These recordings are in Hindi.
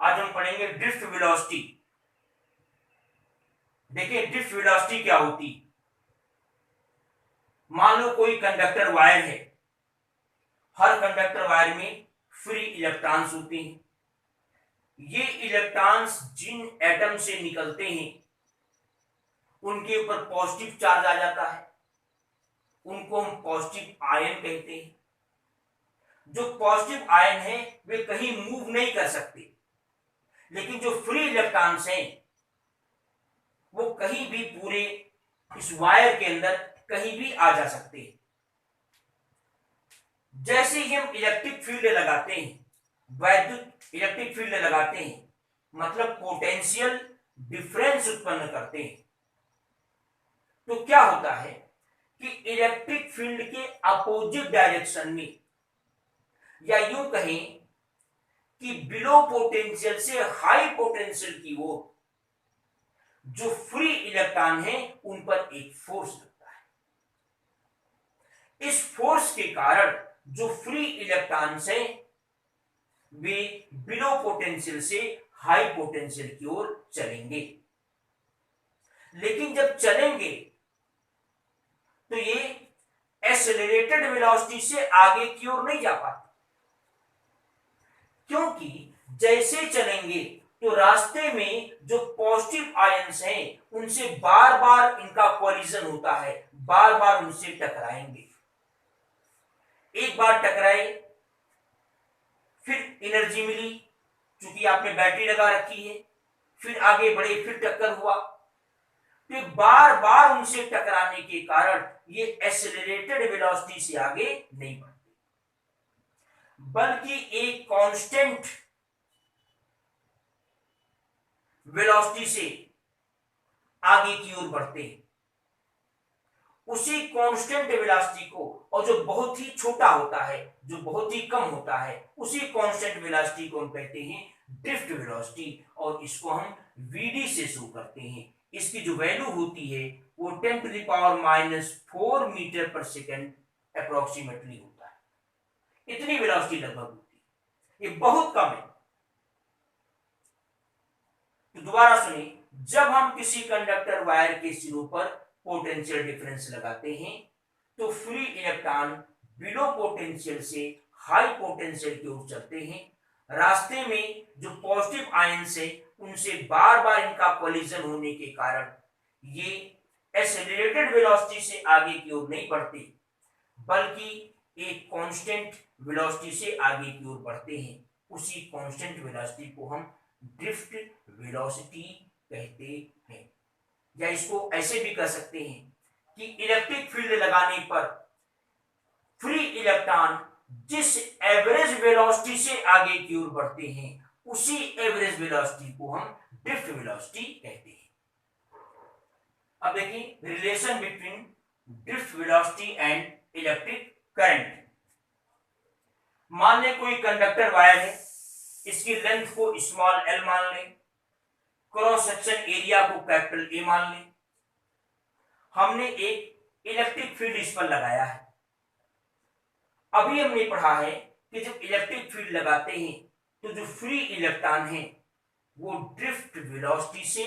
आज हम पढ़ेंगे ड्रिफ्ट वेलोसिटी। देखिए ड्रिफ्ट वेलोसिटी क्या होती। मान लो कोई कंडक्टर वायर है, हर कंडक्टर वायर में फ्री इलेक्ट्रॉन्स होते हैं। ये इलेक्ट्रॉन्स जिन एटम से निकलते हैं उनके ऊपर पॉजिटिव चार्ज आ जाता है, उनको हम पॉजिटिव आयन कहते हैं। जो पॉजिटिव आयन है वे कहीं मूव नहीं कर सकते, लेकिन जो फ्री इलेक्ट्रॉन्स हैं वो कहीं भी पूरे इस वायर के अंदर कहीं भी आ जा सकते हैं। जैसे ही हम इलेक्ट्रिक फील्ड लगाते हैं, वैद्युत इलेक्ट्रिक फील्ड लगाते हैं, मतलब पोटेंशियल डिफरेंस उत्पन्न करते हैं, तो क्या होता है कि इलेक्ट्रिक फील्ड के अपोजिट डायरेक्शन में, या यूं कहें कि बिलो पोटेंशियल से हाई पोटेंशियल की ओर जो फ्री इलेक्ट्रॉन है उन पर एक फोर्स लगता है। इस फोर्स के कारण जो फ्री इलेक्ट्रॉन्स हैं वे बिलो पोटेंशियल से हाई पोटेंशियल की ओर चलेंगे। लेकिन जब चलेंगे तो ये एक्सेलरेटेड वेलोसिटी से आगे की ओर नहीं जा पाते, क्योंकि जैसे चलेंगे तो रास्ते में जो पॉजिटिव आयंस हैं उनसे बार बार इनका कोलिजन होता है, बार बार उनसे टकराएंगे। एक बार टकराए, फिर एनर्जी मिली, क्योंकि आपने बैटरी लगा रखी है, फिर आगे बढ़े, फिर टक्कर हुआ, तो बार बार उनसे टकराने के कारण ये एक्सेलरेटेड वेलोसिटी से आगे नहीं बढ़ते, बल्कि एक कांस्टेंट वेलोसिटी से आगे की ओर बढ़ते हैं। उसी कांस्टेंट वेलोसिटी को, और जो बहुत ही छोटा होता है, जो बहुत ही कम होता है, उसी कांस्टेंट वेलोसिटी को हम कहते हैं ड्रिफ्ट वेलोसिटी, और इसको हम वीडी से शो करते हैं। इसकी जो वैल्यू होती है वो 10⁻⁻⁴ मीटर पर सेकेंड अप्रोक्सीमेटली होता है। इतनी वेलोसिटी लगभग होती है, ये बहुत कम है। तो दोबारा सुनिए, जब हम किसी कंडक्टर वायर के सिरों पर पोटेंशियल डिफरेंस लगाते हैं तो फ्री इलेक्ट्रॉन बिलो पोटेंशियल से हाई पोटेंशियल की ओर चलते हैं। रास्ते में जो पॉजिटिव आयंस है उनसे बार बार इनका कोलिजन होने के कारण ये एक्सेलरेटेड वेलोसिटी से आगे की ओर नहीं बढ़ते, बल्कि एक कांस्टेंट वेलोसिटी से आगे की ओर बढ़ते हैं। उसी कांस्टेंट वेलोसिटी को हम ड्रिफ्ट वेलोसिटी कहते हैं। या इसको ऐसे भी कह सकते हैं कि इलेक्ट्रिक फील्ड लगाने पर फ्री इलेक्ट्रॉन जिस एवरेज वेलोसिटी से आगे की ओर बढ़ते हैं उसी एवरेज वेलोसिटी को हम ड्रिफ्ट वेलोसिटी कहते हैं। अब देखिए relation between drift velocity and electric current. मान लें कोई कंडक्टर वायर है, इसकी लेंथ को स्मॉल एल मान लें, क्रॉस सेक्शन एरिया को कैपिटल ए मान लें। हमने एक इलेक्ट्रिक फील्ड इस पर लगाया है। अभी हमने पढ़ा है कि जब इलेक्ट्रिक फील्ड लगाते हैं तो जो फ्री इलेक्ट्रॉन है वो ड्रिफ्ट वेलोसिटी से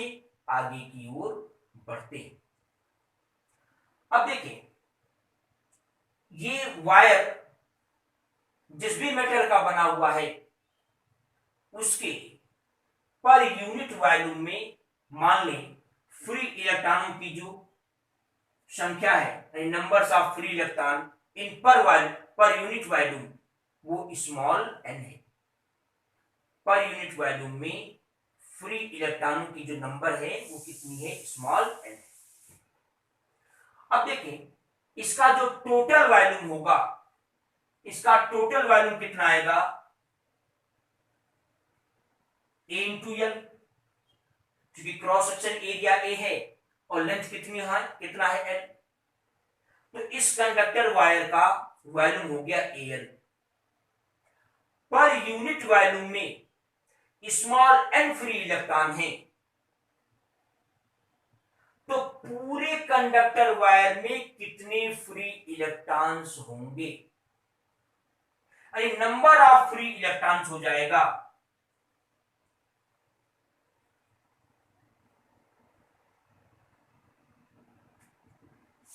आगे की ओर बढ़ते हैं। अब देखिए ये वायर जिस भी मेटल का बना हुआ है उसके पर यूनिट वॉल्यूम में मान लें फ्री इलेक्ट्रॉनों की जो संख्या है, numbers of free electron in per unit volume, वो स्मॉल एन है। पर यूनिट वॉल्यूम में फ्री इलेक्ट्रॉनों की जो नंबर है वो कितनी है, स्मॉल एन है। अब देखें इसका जो टोटल वॉल्यूम होगा, इसका टोटल वॉल्यूम कितना आएगा, ए इंटू एल, क्योंकि क्रॉस सेक्शन एरिया ए है और लेंथ कितना है एल। तो इस कंडक्टर वायर का वॉल्यूम हो गया एल। पर यूनिट वॉल्यूम में स्मॉल एन फ्री इलेक्ट्रॉन है, तो पूरे कंडक्टर वायर में कितने फ्री इलेक्ट्रॉन्स होंगे, अरे नंबर ऑफ फ्री इलेक्ट्रॉन्स हो जाएगा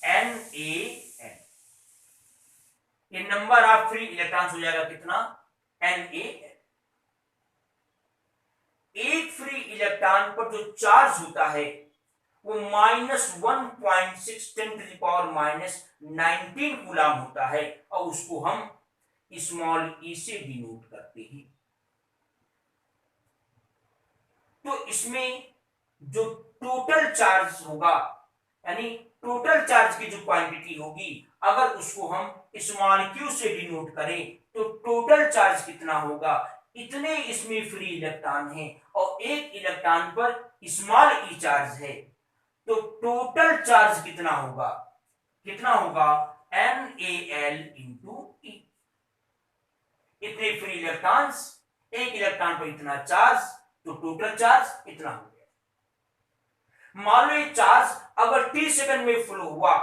NaN। ये नंबर ऑफ फ्री इलेक्ट्रॉन्स हो जाएगा कितना, NaN। एक फ्री इलेक्ट्रॉन पर जो चार्ज होता है वो -1.6 10⁻⁻19 कूलम होता है, और उसको हम स्मॉल ई से डिनोट करते हैं। तो इसमें जो टोटल चार्ज होगा, यानी टोटल चार्ज की जो क्वांटिटी होगी, अगर उसको हम स्मॉल क्यू से डिनोट करें तो टोटल चार्ज कितना होगा, इतने इसमें फ्री इलेक्ट्रॉन हैं और एक इलेक्ट्रॉन पर स्मॉल ई चार्ज है, तो टोटल चार्ज कितना होगा, कितना होगा, NaL इंटू ई। इतने फ्री इलेक्ट्रॉन्स, एक इलेक्ट्रॉन पर इतना चार्ज, तो टोटल चार्ज इतना हो गया। मान लो ये चार्ज अगर t सेकंड में फ्लो हुआ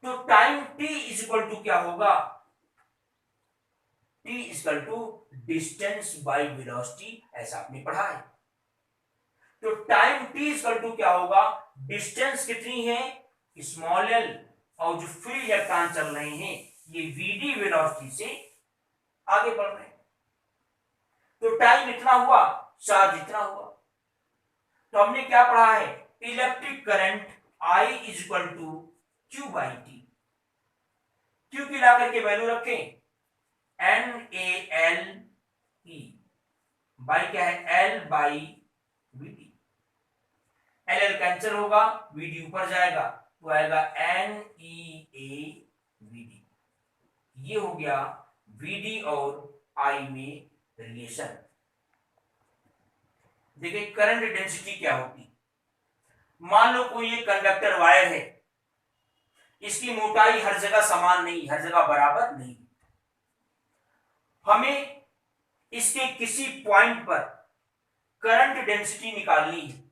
तो time t is equal to क्या होगा, t is equal to distance by velocity, ऐसा आपने पढ़ा है। तो time t is equal to क्या होगा, डिस्टेंस कितनी है, स्मॉल l, और जो फ्री इलेक्ट्रॉन चल रहे हैं ये vd वेलोसिटी से आगे बढ़ रहे हैं, तो टाइम इतना हुआ, चार्ज इतना हुआ। तो हमने क्या पढ़ा है, electric current I is equal to Q by T. Q की ला करके वैल्यू रखें NaLe बाई क्या है, L by Vd। LL cancel होगा, Vd ऊपर जाएगा तो आएगा NeaVd। ये हो गया Vd और I में रिलेशन। देखिए करंट डेंसिटी क्या होती, मान लो कोई एक कंडक्टर वायर है, इसकी मोटाई हर जगह समान नहीं, हर जगह बराबर नहीं, हमें इसके किसी पॉइंट पर करंट डेंसिटी निकालनी है।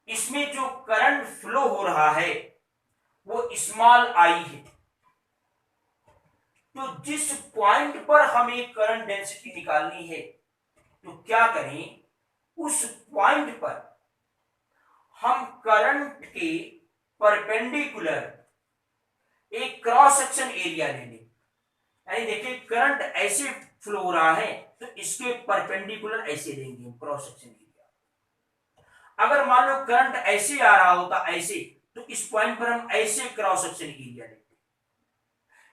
इसमें जो करंट फ्लो हो रहा है वो स्मॉल आई है, तो जिस पॉइंट पर हमें करंट डेंसिटी निकालनी है तो क्या करें, उस पॉइंट पर हम करंट के परपेंडिकुलर एक क्रॉस सेक्शन एरिया ले लें। यानी देखिए करंट ऐसे फ्लो हो रहा है तो इसके परपेंडिकुलर ऐसे लेंगे क्रॉस सेक्शन एरिया। अगर मान लो करंट ऐसे आ रहा होता ऐसे, तो इस पॉइंट पर हम ऐसे क्रॉस सेक्शन एरिया लेते,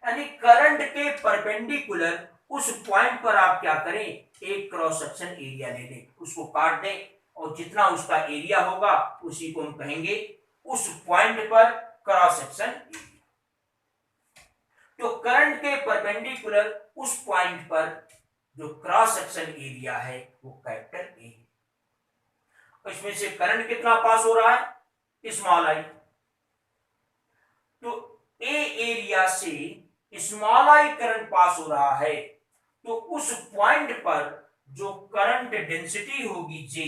यानी करंट के परपेंडिकुलर उस पॉइंट पर आप क्या करें, एक क्रॉस सेक्शन एरिया ले लें, उसको काट दें और जितना उसका एरिया होगा उसी को हम कहेंगे उस पॉइंट पर क्रॉस सेक्शन एरिया। तो करंट के परपेंडिकुलर उस पॉइंट पर जो क्रॉस सेक्शन एरिया है वो कैपिटल ए है। इसमें से करंट कितना पास हो रहा है, स्मॉल आई। तो ए एरिया से स्मॉल आई करंट पास हो रहा है, तो उस पॉइंट पर जो करंट डेंसिटी होगी J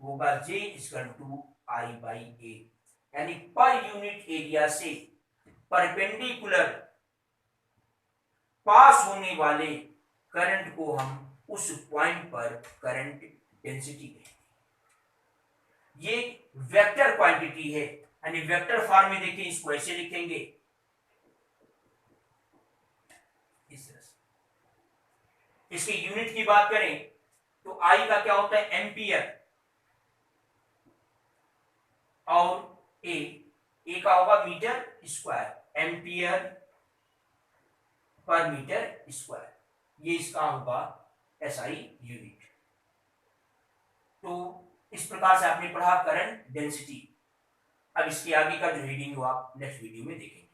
होगा J equal to I by A, यानी पर यूनिट एरिया से परपेंडिकुलर पास होने वाले करंट को हम उस पॉइंट पर करंट डेंसिटी कहते हैं। ये वेक्टर क्वांटिटी है, यानी वेक्टर फॉर्म में देखिए इसको ऐसे लिखेंगे, इस तरह से। इसकी यूनिट की बात करें तो आई का क्या होता है, एम्पियर, और ए का होगा metre square, ampere per metre square, ये इसका होगा एसआई यूनिट। तो इस प्रकार से आपने पढ़ा करंट डेंसिटी। अब इसके आगे का जो रीडिंग हो आप नेक्स्ट वीडियो में देखेंगे।